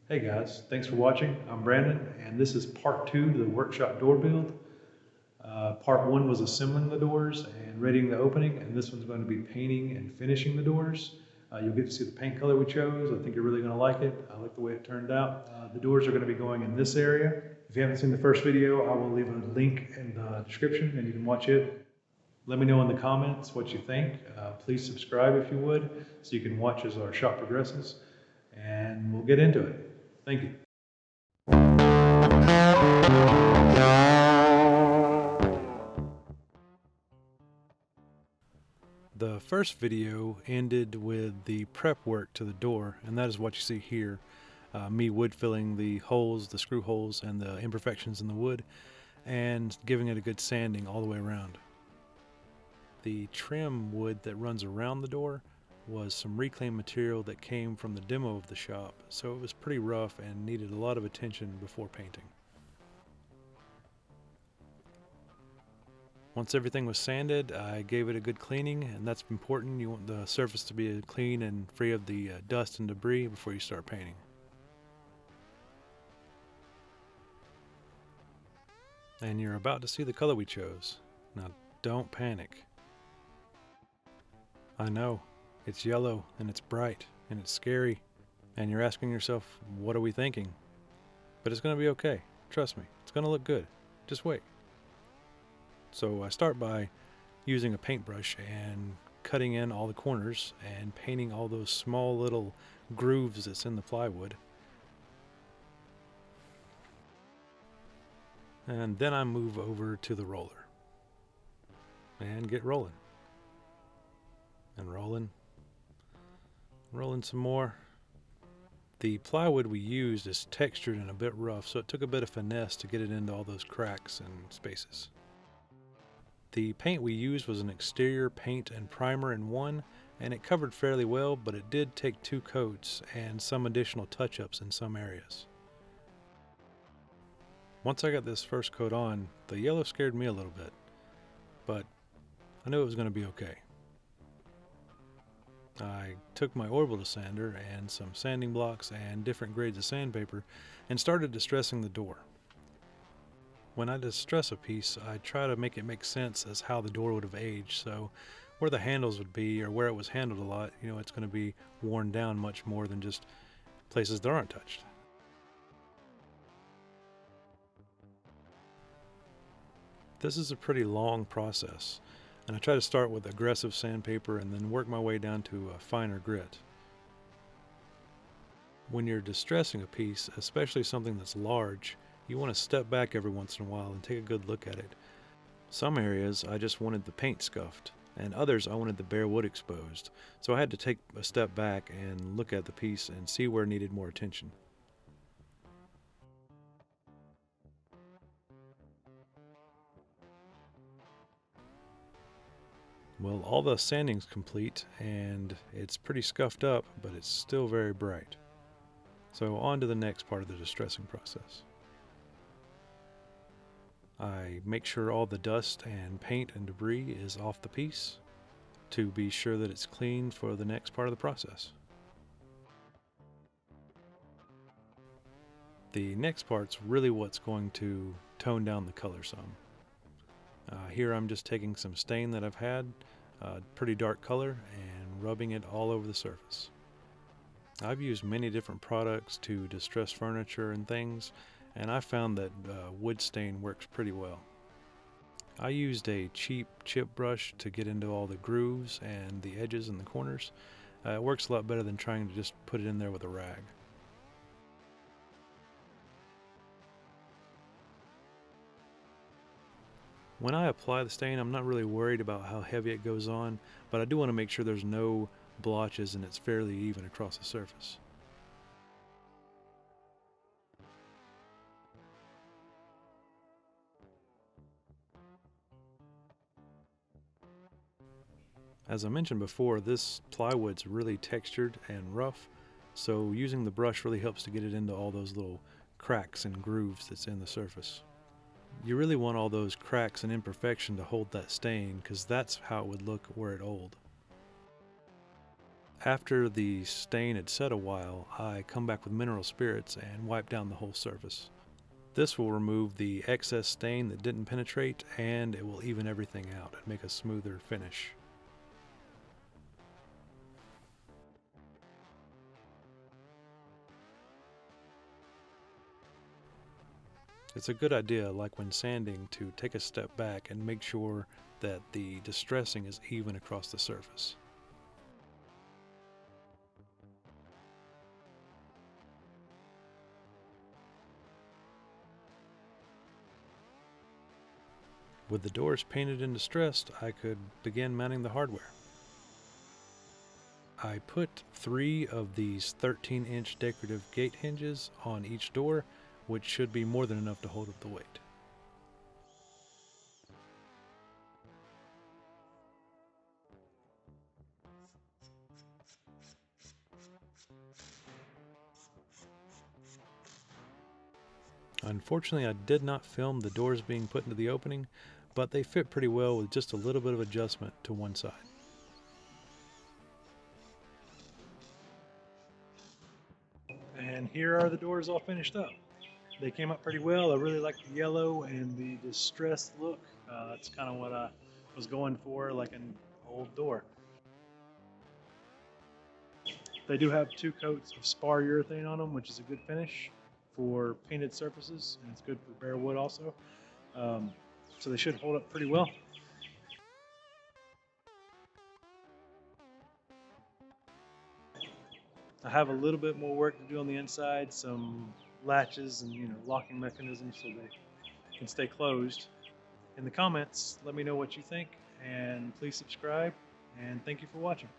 Hey guys, thanks for watching. I'm Brandon, and this is part two to the workshop door build. Part one was assembling the doors and readying the opening, and this one's going to be painting and finishing the doors. You'll get to see the paint color we chose. I think you're really going to like it. I like the way it turned out. The doors are going to be going in this area. If you haven't seen the first video, I will leave a link in the description and you can watch it. Let me know in the comments what you think. Please subscribe if you would, so you can watch as our shop progresses, and we'll get into it. Thank you. The first video ended with the prep work to the door, and that is what you see here. Me wood filling the holes, the screw holes, and the imperfections in the wood, and giving it a good sanding all the way around. The trim wood that runs around the door was some reclaimed material that came from the demo of the shop, so it was pretty rough and needed a lot of attention before painting. Once everything was sanded, I gave it a good cleaning, and that's important. You want the surface to be clean and free of the dust and debris before you start painting. And you're about to see the color we chose. Now don't panic. I know, it's yellow and it's bright and it's scary, and you're asking yourself, what are we thinking? But it's going to be okay. Trust me, it's going to look good. Just wait. So I start by using a paintbrush and cutting in all the corners and painting all those small little grooves that's in the plywood. And then I move over to the roller and get rolling. And rolling some more. The plywood we used is textured and a bit rough, so it took a bit of finesse to get it into all those cracks and spaces. The paint we used was an exterior paint and primer in one, and it covered fairly well, but it did take 2 coats and some additional touch-ups in some areas. Once I got this first coat on, the yellow scared me a little bit, but I knew it was going to be okay. I took my orbital sander and some sanding blocks and different grades of sandpaper and started distressing the door. When I distress a piece, I try to make it make sense as how the door would have aged, so where the handles would be or where it was handled a lot, it's going to be worn down much more than just places that aren't touched. This is a pretty long process, and I try to start with aggressive sandpaper and then work my way down to a finer grit. When you're distressing a piece, especially something that's large, you want to step back every once in a while and take a good look at it. Some areas I just wanted the paint scuffed, and others I wanted the bare wood exposed, so I had to take a step back and look at the piece and see where it needed more attention. Well, all the sanding's complete, and it's pretty scuffed up, but it's still very bright. So on to the next part of the distressing process. I make sure all the dust and paint and debris is off the piece to be sure that it's clean for the next part of the process. The next part's really what's going to tone down the color some. Here I'm just taking some stain that I've had, pretty dark color, and rubbing it all over the surface. I've used many different products to distress furniture and things, and I found that wood stain works pretty well. I used a cheap chip brush to get into all the grooves and the edges and the corners. It works a lot better than trying to just put it in there with a rag. When I apply the stain, I'm not really worried about how heavy it goes on, but I do want to make sure there's no blotches and it's fairly even across the surface. As I mentioned before, this plywood's really textured and rough, so using the brush really helps to get it into all those little cracks and grooves that's in the surface. You really want all those cracks and imperfection to hold that stain, because that's how it would look were it old. After the stain had set a while, I come back with mineral spirits and wipe down the whole surface. This will remove the excess stain that didn't penetrate, and it will even everything out and make a smoother finish. It's a good idea, like when sanding, to take a step back and make sure that the distressing is even across the surface. With the doors painted and distressed, I could begin mounting the hardware. I put 3 of these 13-inch decorative gate hinges on each door, which should be more than enough to hold up the weight. Unfortunately, I did not film the doors being put into the opening, but they fit pretty well with just a little bit of adjustment to one side. And here are the doors all finished up. They came up pretty well. I really like the yellow and the distressed look. That's kind of what I was going for, like an old door. They do have 2 coats of spar urethane on them, which is a good finish for painted surfaces, and it's good for bare wood also. So they should hold up pretty well. I have a little bit more work to do on the inside, some latches and locking mechanisms so they can stay closed. In the comments, let me know what you think, and please subscribe, and thank you for watching.